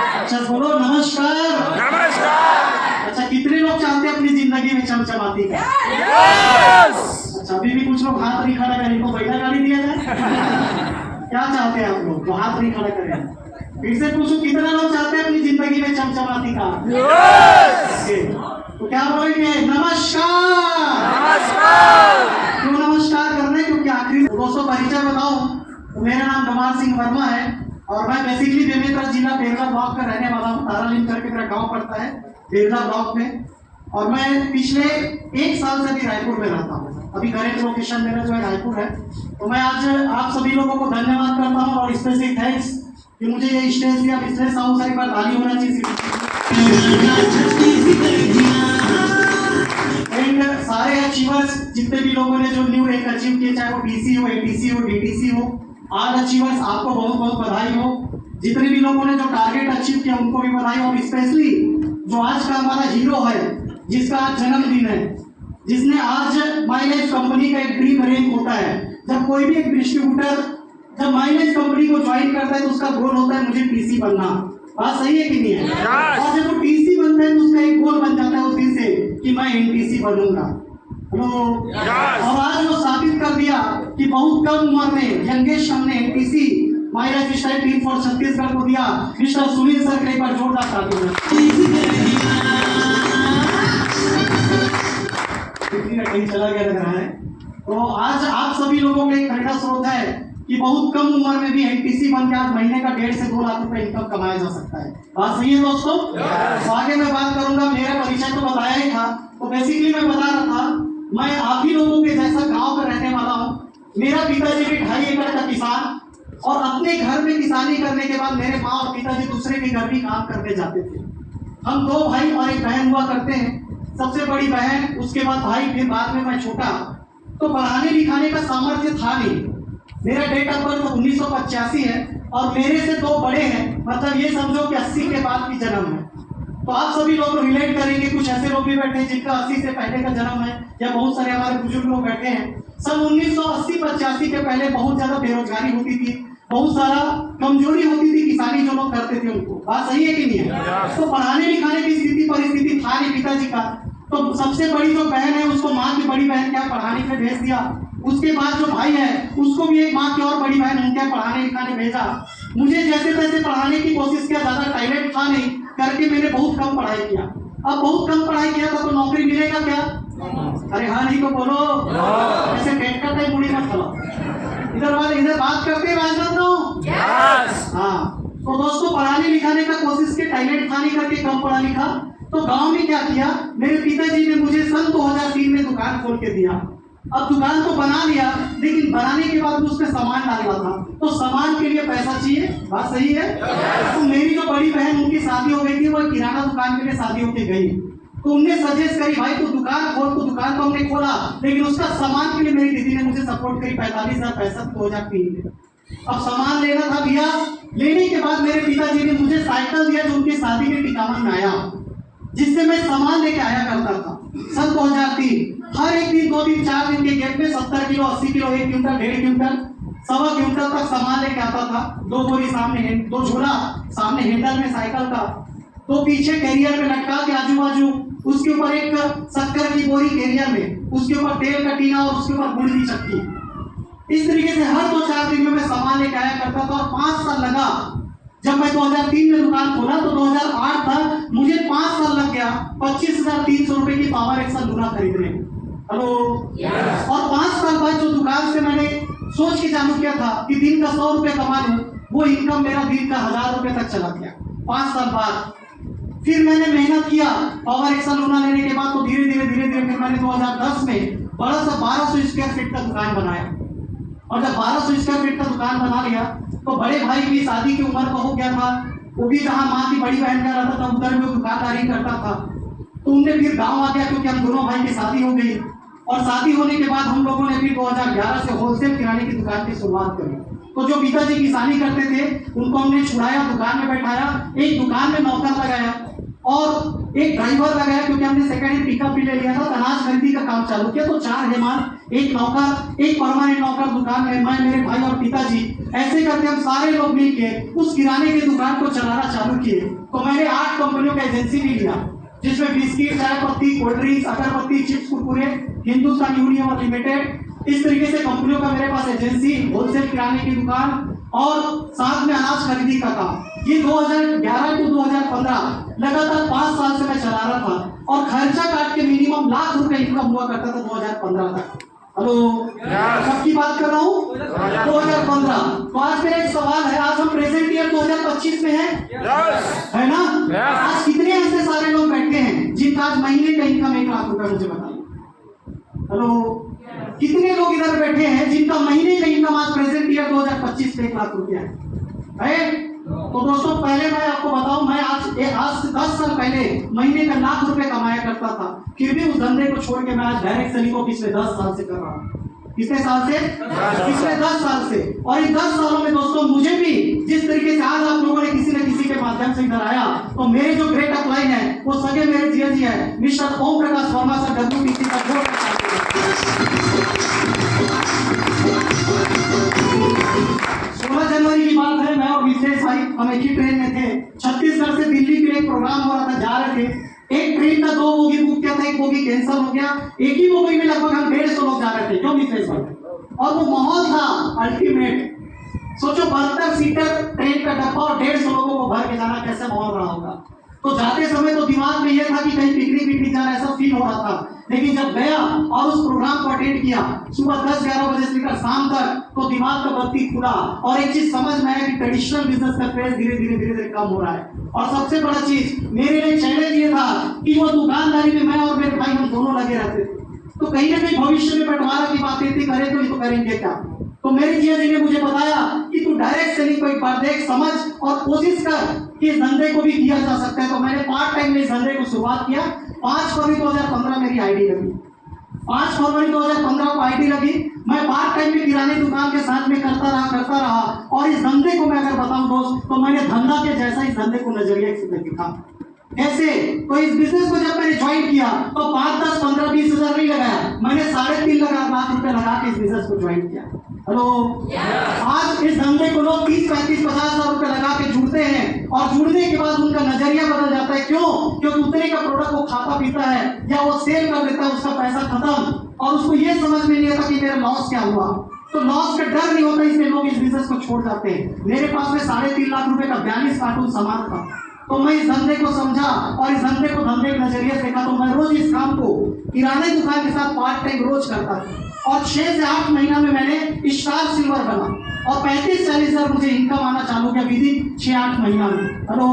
अच्छा बोलो नमस्कार। नमस्कार। अच्छा कितने लोग चाहते हैं अपनी जिंदगी में चमचमाती का? अच्छा अभी भी कुछ लोग हाथ नहीं खड़ा करें, इनको बैठा गाड़ी दिया जाए। क्या चाहते हैं आप लोग जो हाथ नहीं खड़ा करें? फिर से पूछो कितना लोग चाहते हैं अपनी जिंदगी में चमचमाती का? तो क्या बोलेंगे? नमस्कार। नमस्कार। क्यों नमस्कार कर रहे हैं? क्योंकि आखिरी दोस्तों परिचय बताऊं तो मेरा नाम दमार सिंह वर्मा है और मैं बेसिकली बेमेतरा जिला बेरला ब्लॉक का रहने वाला हूँ। तारालिंग करके मेरा गांव पड़ता है बेरला ब्लॉक में, और मैं पिछले 1 साल से भी रायपुर में रहता हूँ। अभी करेंट लोकेशन मेरा जो है रायपुर है। तो मैं आज आप सभी लोगों को धन्यवाद करता हूँ और स्पेशली थैंक्स कि मुझे ये स्टेज दिया। पिछले साल से एक बार ताली होना चाहिए। एंड सारे अचीवर्स जितने भी लोगों ने जो न्यू रैंक अचीव किए, चाहे वो डीसी हो, एटीसी हो, डीटीसी हो, आल अचीवर्स आपको बहुत बहुत बधाई हो। जितने भी लोगों ने जो टारगेट अचीव किया उनको भी बधाई। और स्पेशली जो आज का हमारा हीरो है, जिसका आज जन्मदिन है, जिसने आज माइलेज कंपनी का एक ड्रीम रैंक होता है। जब कोई भी एक डिस्ट्रीब्यूटर जब माइलेज कंपनी को ज्वाइन करता है तो उसका गोल होता है मुझे टीसी बनना। बात सही है कि नहीं है? और जब वो टीसी बनता है तो उसका एक गोल बन जाता है उस दिन से कि मैं एनटीसी बनूंगा। हेलो। और आज वो साबित कर दिया कि बहुत कम उम्र में यंगेस्ट हमने NTC mileage style team for Chhattisgarh को दिया। मिस्टर सुनील सर के एक बार जोरदार ताली। कहीं चला गया लग रहा है। तो आज आप सभी लोगों का एक प्रेरणा स्रोत है कि बहुत कम उम्र में भी एनटीसी बन के आज महीने का 1.5 से 2 लाख रुपए इनकम कमाया जा सकता है। बात सही है दोस्तों? तो आगे मैं बात करूंगा। मेरा परिचय तो बताया ही था, तो बेसिकली मैं बता रहा था मैं आप ही लोगों के जैसा गांव का रहने वाला हूँ। मेरा पिताजी भी 2.5 एकड़ का किसान, और अपने घर में किसानी करने के बाद मेरे माँ और पिताजी दूसरे के घर भी काम करने जाते थे। हम 2 भाई और एक बहन हुआ करते हैं। सबसे बड़ी बहन, उसके बाद भाई, फिर बाद में मैं छोटा। तो पढ़ाने लिखाने का सामर्थ्य था नहीं। मेरा डेट ऑफ बर्थ 1985 है और मेरे से 2 बड़े हैं, मतलब ये समझो कि 80 के बाद की जन्म है। तो आप सभी लोग रिलेट करेंगे। कुछ ऐसे लोग भी बैठे हैं जिनका 80 से पहले का जन्म है, या बहुत सारे हमारे बुजुर्ग लोग बैठे हैं। सन 1980-85 के पहले बहुत ज्यादा बेरोजगारी होती थी, बहुत सारा कमजोरी होती थी किसानी जो लोग करते थे उनको। बात सही है कि नहीं है? तो पढ़ाने लिखाने की स्थिति परिस्थिति था नहीं पिताजी का। तो सबसे बड़ी जो बहन है उसको माँ की बड़ी बहन क्या पढ़ाने के भेज दिया। उसके बाद जो भाई है उसको भी एक माँ की और बड़ी बहन उनके पढ़ाने लिखाने भेजा। मुझे जैसे तैसे पढ़ाने की कोशिश किया, ज्यादा टैलेंट था नहीं, करके मैंने बहुत कम पढ़ाई किया। अब बहुत कम पढ़ाई किया था तो नौकरी मिलेगा क्या? अरे हाँ नहीं तो बोलो। ऐसे पेट का टाइम मुड़ी मत चलो। इधर बात करते हैं राजनाथ। हाँ, तो दोस्तों पढ़ाने लिखाने का कोशिश के टैलेंट था नहीं, करके कम पढ़ा लिखा। तो गांव में क्या किया, मेरे पिताजी ने मुझे सन 2003 में दुकान खोल के दिया। अब दुकान तो बना लिया, लेकिन बनाने के बाद उसमें सामान डालना था, तो सामान के लिए पैसा चाहिए। बात सही है? तो मेरी जो बड़ी बहन, उनकी शादी हो गई थी, वो किराना दुकान के लिए शादी होके गई। तो उनने सजेस्ट करी भाई तू दुकान खोल। तो दुकान तो हमने खोला, लेकिन उसका सामान के लिए मेरी दीदी ने मुझे सपोर्ट करी 45,000 पैसा 2003 में। अब सामान लेना था भैया। लेने के बाद मेरे पिताजी ने मुझे साइकिल दिया जो उनकी शादी के टिकावन में आया, जिससे मैं सामान लेके आया करता था। सन 2003 हर एक दिन 2 दिन 4 दिन के गैप में 70 kilo 80 kilo 1 quintal 1.5 quintal 1.25 quintal तक सामान लेके आता था। 2 बोरी सामने, 2 झोला सामने हैंडल में साइकिल का, तो पीछे कैरियर में लटका के आजू बाजू, उसके ऊपर एक शक्कर की बोरी कैरियर में, उसके ऊपर तेल का टीना और उसके ऊपर गुड़ की चक्की। इस तरीके से हर 2-4 दिन में मैं सामान लेके आया करता था। और 5 साल लगा। जब मैं 2003 में दुकान खोला तो 2008 तक मुझे 5 साल लग गया 25,300 रुपए की पावर एक्सल लूना खरीदने। हेलो। और 5 साल बाद जो दुकान से मैंने सोच के चालू किया था कि दिन का 100 रुपए कमा लूं, वो इनकम मेरा दिन का 1000 रुपए तक चला गया 5 साल बाद। फिर मैंने मेहनत किया पावर एक्सल लूना लेने के बाद, तो धीरे धीरे फिर मैंने 2010 में बड़ा सा 1200 स्क्वायर फीट का दुकान बनाया। और जब 1200 स्क्वायर फीट का दुकान बना लिया तो बड़े भाई की शादी की उम्र का हो गया था। वो भी जहाँ माँ की बड़ी बहन का रहता था उधर में दुकानदारी करता था। तो उनने फिर गांव आ गया, क्योंकि हम दोनों भाई की शादी हो गई। और शादी होने के बाद हम लोगों ने फिर 2011 से होलसेल किराने की दुकान की शुरुआत करी। तो जो पिताजी किसानी करते थे उनको हमने छुड़ाया, दुकान में बैठाया, एक दुकान में नौकर लगाया। और एक ड्राइवर लगाया, क्योंकि हमने सेकंड हैंड पिकअप भी ले लिया था, अनाज खरीदी का काम चालू किया। तो 4 हेमान, एक नौकर, एक परमानेंट नौकर दुकान में, मैं, मेरे भाई और पिताजी, ऐसे करके हम सारे लोग मिलके उस किराने की दुकान को चलाना चालू किए। तो मैंने 8 कंपनियों का एजेंसी भी लिया, जिसमें बिस्किट, चाय पत्ती, कोल्ड ड्रिंक्स, अगरबत्ती, chips, Kurkure, Hindustan Unilever limited, इस तरीके से कंपनियों का मेरे पास एजेंसी, होलसेल किराने की दुकान और साथ में अनाज खरीदी का काम। ये 2011 टू 2015 लगातार 5 साल से मैं चला रहा था, और खर्चा काट के मिनिमम लाख रुपए इनकम हुआ करता था 2015 तक। हेलो, कब की बात कर रहा हूँ? 2015। तो आज मेरा एक सवाल है, आज हम प्रेजेंट ईयर 2025 में है है ना? आज कितने ऐसे सारे लोग बैठे हैं जिनका आज महीने का इनकम 1 लाख रुपए? मुझे बताइए। हेलो, कितने लोग इधर बैठे हैं जिनका महीने का इनकम आज प्रेजेंट ईयर 2025 में 1 लाख रुपया है? तो दोस्तों, पहले मैं आपको बताऊं, मैं आज से 10 साल पहले महीने का 1 लाख रुपए कमाया करता था, फिर भी उस धंधे को छोड़ के मैं आज डायरेक्ट सेलिंग को पिछले 10 साल से कर रहा हूँ। कितने साल से? पिछले 10 साल से। और इन 10 सालों में दोस्तों, मुझे भी जिस तरीके से आज आप लोगों ने किसी न किसी के माध्यम से इधर आया, तो मेरे जो ग्रेट अपलाइन है वो सगे मेरे जिया जी है, mister Om Prakash Verma sir, WTC का जोर। 16 जनवरी की बात है, मैं और विशेष भाई हम एक ही ट्रेन में थे, छत्तीसगढ़ से दिल्ली के लिए एक प्रोग्राम हो रहा था, जा रहे थे। एक ट्रेन का 2 बोगी बुक किया था, एक बोगी कैंसिल हो गया, एक ही बोगी में लगभग हम 150 लोग जा रहे थे। क्यों विशेष भाई? और वो माहौल था अल्टीमेट। सोचो, 72 सीटर ट्रेन का डब्बा और 150 लोगों को भर के जाना, कैसे माहौल रहा होगा। तो जाते समय तो दिमाग में यह था कि कहीं पिकनिक जाना, ऐसा फील हो रहा था। लेकिन जब गया और उस प्रोग्राम को अटेंड किया सुबह 10-11 बजे से लेकर शाम तक, तो दिमाग का बत्ती खुला और एक चीज समझ में आया कि ट्रेडिशनल बिजनेस का क्रेज धीरे धीरे कम हो रहा है। और सबसे बड़ा चीज मेरे लिए चैलेंज ये था कि वो दुकानदारी में मैं और मेरे भाई हम दोनों लगे रहते थे, तो कहीं ना कहीं भविष्य में बंटवारा की बातें थी, करें तो ये तो करेंगे क्या। तो मेरे जिया जी ने मुझे बताया कि तू डायरेक्ट सेलिंग को एक बार देख, समझ और कोशिश कर कि इस धंधे को भी किया जा सकता है। तो मैंने पार्ट टाइम में इस धंधे को शुरुआत किया। 5 फरवरी 2015 मेरी आईडी लगी। 5 फरवरी 2015 को आईडी लगी। मैं पार्ट टाइम में किराने दुकान के साथ में करता रहा और इस धंधे को मैं अगर बताऊं दोस्त, तो मैंने धंधा के जैसा इस धंधे को नजरिए से देखा। कैसे? तो इस बिजनेस को जब मैंने ज्वाइन किया तो 5, 10, 15, 20 हजार नहीं लगाया, मैंने 3.5 लाख रुपए लगा के इस बिजनेस को ज्वाइन किया। हेलो, आज इस धंधे को लोग 30, 35, 50 हजार रुपए लगा के जुड़ते हैं, और जुड़ने के बाद उनका नजरिया बदल जाता है। क्यों? क्योंकि उतने का प्रोडक्ट वो खाता पीता है या वो सेल कर देता है, उसका पैसा खत्म, और उसको ये समझ में नहीं आता कि मेरा लॉस क्या हुआ। तो लॉस का डर नहीं होता, इसलिए लोग इस बिजनेस को छोड़ जाते हैं। मेरे पास में 3.5 लाख रुपए का 42 कार्टून सामान था। तो मैं इस धंधे को समझा और इस धंधे को धंधे के नजरिए से देखा। तो मैं रोज इस काम को किराने दुकान के साथ पार्ट टाइम रोज करता था, और 6 से 8 महीना में मैंने स्टार सिल्वर बना और 35-40 हजार मुझे इनकम आना चालू किया विदिन 6-8 महीना में। हेलो,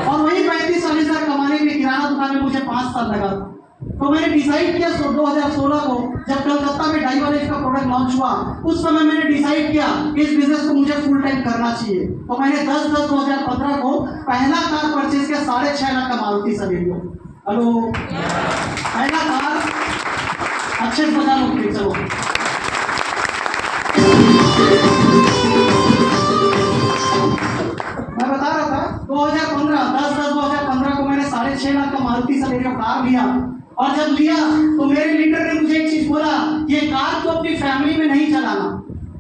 और वही 35-40 हजार कमाने के किराना दुकान में मुझे 5 साल लगा था। तो मैंने डिसाइड किया 2016 को, जब कलकत्ता में डाइवर एज का प्रोडक्ट लॉन्च हुआ, उस समय मैंने डिसाइड किया इस बिजनेस को मुझे फुल टाइम करना चाहिए। तो मैंने 10/10/2015 को पहला कार परचेज किया, 6.5 लाख का मारुति सवेरियो। हेलो, पहला कार अच्छे से बजा लो प्लीज। चलो, मैं बता रहा था 2015 10/10/2015 को मैंने 6.5 लाख का मारुति सवेरियो कार लिया। और जब लिया तो मेरे लीडर ने मुझे एक चीज बोला, ये कार को अपनी फैमिली में नहीं चलाना।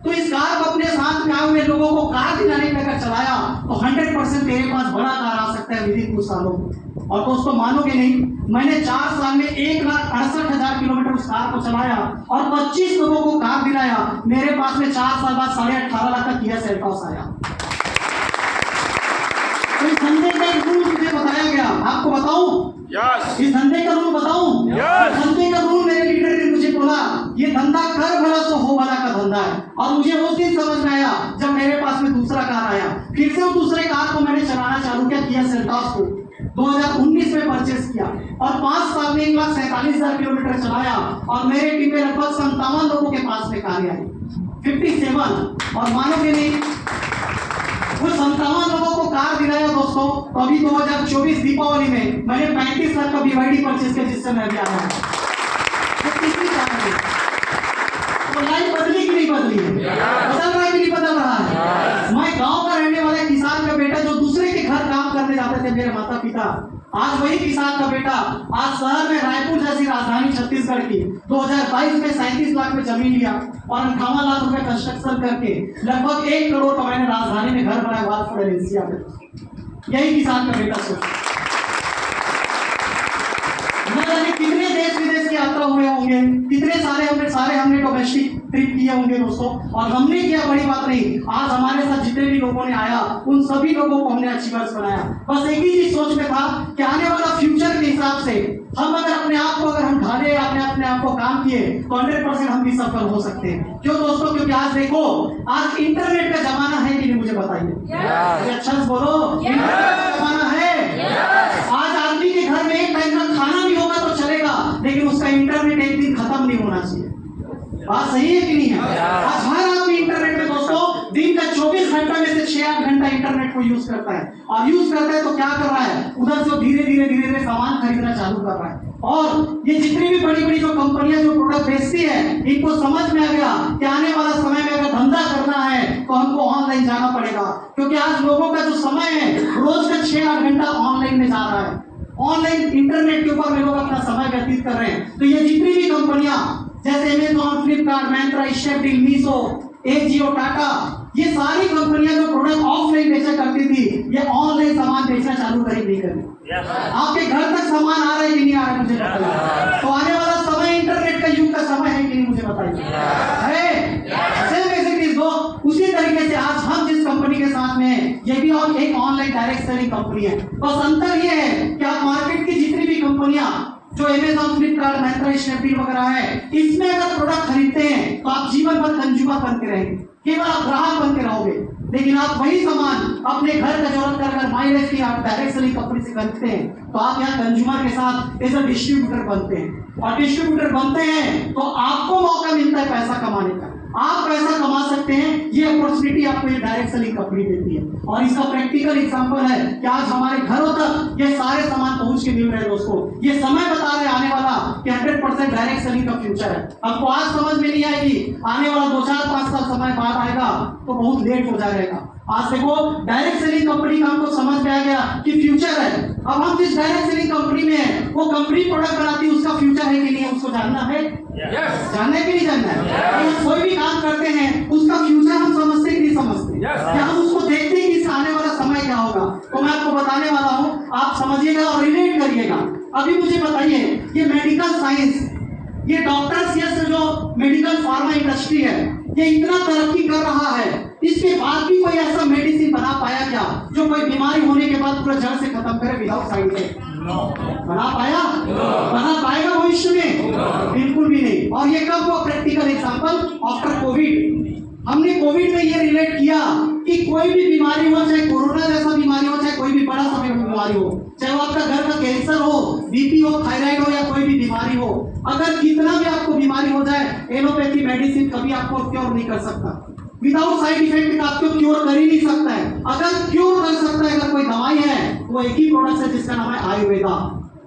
तो इस कार को अपने साथ में आए हुए लोगों को कार दिलाने में अगर चलाया तो 100% तेरे पास बड़ा कार आ सकता है विदिन कुछ सालों में। और दोस्तों मानोगे नहीं, मैंने 4 साल में 1,68,000 किलोमीटर उस कार को चलाया और 25 लोगों को कार दिलाया। मेरे पास में 4 साल बाद 18.5 लाख का किया सेल्टॉस आया। तो इस धंधे का एक रूल मुझे बताया गया, आपको बताऊं? इस धंधे का रूल बताऊं? धंधे का रूल मेरे लीडर ने मुझे बोला, ये धंधा कर भला तो हो भला का धंधा है। और मुझे उस दिन समझ में आया जब मेरे पास में दूसरा कार आया। फिर से वो दूसरे कार को मैंने चलाना चालू किया सेल्टॉस को 2019 में परचेस किया और 5 साल में 1,47,000 किलोमीटर चलाया। और मेरे टीम में लगभग 57 लोगों के पास में कारें आई, 57। और मानोगे नहीं, वो 57 लोगों को कार दिलाया दोस्तों। तो अभी 2024 दीपावली में मैंने 35 लाख का BYD परचेस किया, जिससे मैं भी आया हूँ। तो लाइफ बदली कि नहीं बदली? बदल रहा है कि नहीं बदल रहा है? मैं गांव का रहने वाला किसान का बेटा जो दूसरे के घर काम करने जाते थे, मेरे माता पिता, आज वही किसान का बेटा आज शहर में रायपुर जैसी राजधानी छत्तीसगढ़ की 2022 में 37 लाख में जमीन लिया और 58 लाख रुपए कंस्ट्रक्शन करके लगभग 1 करोड़ का मैंने राजधानी में घर बनाया वालपुर एजेंसिया में। यही किसान का बेटा सोच। न जाने कितने देश विदेश की यात्रा हुए होंगे, कितने सारे हमने डोमेस्टिक ट्रिप किए होंगे दोस्तों, और हमने किया बड़ी बात नहीं। आज हमारे साथ जितने भी लोगों ने आया उन सभी लोगों को हमने अचीवर्स बनाया। बस एक ही चीज सोच में था कि आने वाला फ्यूचर के हिसाब से हम अगर अपने आप को ढाले, अपने आप को काम किए तो 100% हम भी सफल हो सकते हैं। क्यों दोस्तों? क्योंकि आज देखो, आज इंटरनेट का जमाना है कि नहीं, मुझे बताइए। अच्छा से बोलो, इंटरनेट का जमाना है। आज आदमी के घर में एक टाइम का खाना भी होगा तो चलेगा, लेकिन उसका इंटरनेट एक दिन खत्म नहीं होना चाहिए। बात सही है कि नहीं है? आज हर आदमी इंटरनेट में दोस्तों दिन का 24 घंटा में से 6-8 घंटा इंटरनेट को यूज करता है, और यूज करता है तो क्या कर रहा है, उधर से धीरे धीरे सामान खरीदना चालू कर रहा है। और ये जितनी भी बड़ी बड़ी जो कंपनियां जो प्रोडक्ट बेचती है, इनको समझ में आ गया कि आने वाला समय में अगर धंधा करना है तो हमको ऑनलाइन जाना पड़ेगा, क्योंकि आज लोगों का जो समय है रोज का 6-8 घंटा ऑनलाइन में जा रहा है। ऑनलाइन इंटरनेट के ऊपर में लोग अपना समय व्यतीत कर रहे हैं। तो ये जितनी भी कंपनियां जैसे Amazon, Flipkart, Myntra, Snapdeal, Meesho, AJIO, Tata, ये सारी कंपनियां जो प्रोडक्ट ऑफलाइन बेचा करती थी, ये ऑनलाइन सामान बेचना चालू नहीं करी। आपके घर तक सामान आ रहा है कि नहीं आ रहा है, मुझे बताइए। तो आने वाला समय इंटरनेट का युग का समय है कि नहीं, मुझे बताइए। उसी तरीके से आज हम जिस कंपनी के साथ में हैं, ये भी और एक ऑनलाइन डायरेक्ट सेलिंग कंपनी है। बस अंतर ये है कि आप मार्केट की जितनी भी कंपनियां जो अमेज़न, फ्लिपकार्ट, मिंत्रा, स्नैपडील वगैरह है, इसमें अगर प्रोडक्ट खरीदते हैं तो आप जीवन भर कंज्यूमर बन के रहेंगे, केवल आप ग्राहक बन के रहोगे। लेकिन आप वही सामान अपने घर का जरूरत कर अगर माइलेज की आप डायरेक्ट सेलिंग कंपनी से खरीदते हैं तो आप यहाँ कंज्यूमर के साथ एज अ डिस्ट्रीब्यूटर बनते हैं, और डिस्ट्रीब्यूटर बनते हैं तो आपको मौका मिलता है पैसा कमाने का। आप पैसा कमा सकते हैं, ये अपॉर्चुनिटी आपको ये डायरेक्ट सेलिंग कंपनी देती है। और इसका प्रैक्टिकल एग्जांपल है कि आज हमारे घरों तक ये सारे सामान पहुंच के मिल रहे हैं दोस्तों। ये समय बता रहे आने वाला कि 100% डायरेक्ट सेलिंग का फ्यूचर है। आपको आज समझ में नहीं आएगी, आने वाला 2-4-5 साल समय बाद आएगा तो बहुत लेट हो जाएगा। आज देखो, डायरेक्ट सेलिंग कंपनी का हमको समझ में आ गया कि फ्यूचर है। अब हम जिस डायरेक्ट सेलिंग कंपनी में है, वो कंपनी प्रोडक्ट बनाती है, उसका फ्यूचर है कि नहीं, उसको जानना है। जानना है कि नहीं जानना है? कोई भी काम करते हैं उसका फ्यूचर हम समझते कि नहीं समझते? क्या हम उसको देखते हैं कि इसका आने वाला समय क्या होगा? तो मैं आपको बताने वाला हूँ, आप समझिएगा और रिलेट करिएगा। अभी मुझे बताइए, ये मेडिकल साइंस, ये डॉक्टर्स, ये जो मेडिकल फार्मा इंडस्ट्री है, ये इतना तरक्की कर रहा है, इसके बाद भी कोई ऐसा मेडिसिन बना पाया क्या जो कोई बीमारी होने के बाद पूरा जड़ से खत्म करे विदाउट साइड इफेक्ट? बना पाया? बना पाएगा भविष्य में? बिल्कुल भी नहीं। और ये कब हुआ? Practical example after Covid. हमने कोविड में ये रिलेट किया कि कोई भी बीमारी हो, चाहे कोरोना जैसा बीमारी हो, चाहे कोई भी बड़ा सा बीमारी हो, चाहे वो आपका घर का कैंसर हो, बीपी हो, थायराइड हो, या कोई भी बीमारी हो, अगर कितना भी आपको बीमारी हो जाए, एलोपैथी मेडिसिन कभी आपको क्योर नहीं कर सकता। विदाउट साइड इफेक्ट का आपको क्योर कर ही नहीं सकता है। अगर क्योर कर सकता है अगर कोई दवाई है, वो एक ही प्रोडक्ट है जिसका नाम है आयुर्वेदा।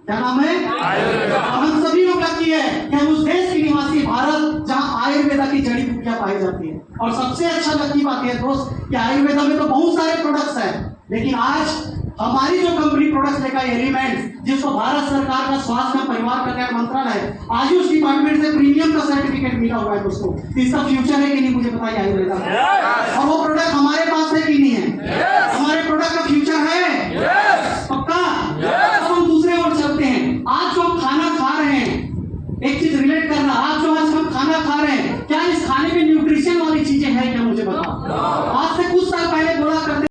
क्या नाम है? आयुर्वेदा। हम सभी लोग लकी है कि हम उस देश के निवासी, भारत, जहां आयुर्वेदा की जड़ी बूटियां पाई जाती है। और सबसे अच्छा लकी बात है दोस्त कि आयुर्वेदा में तो बहुत सारे प्रोडक्ट्स हैं, लेकिन आज हमारी जो कंपनी प्रोडक्ट्स लेकर एलिमेंट्स, जिसको भारत सरकार का स्वास्थ्य एवं परिवार कल्याण मंत्रालय आयुष डिपार्टमेंट से प्रीमियम का सर्टिफिकेट मिला हुआ है दोस्तों। इसका फ्यूचर है कि नहीं, मुझे बताइए आयुर्वेदा। और वो प्रोडक्ट हमारे पास है कि नहीं है?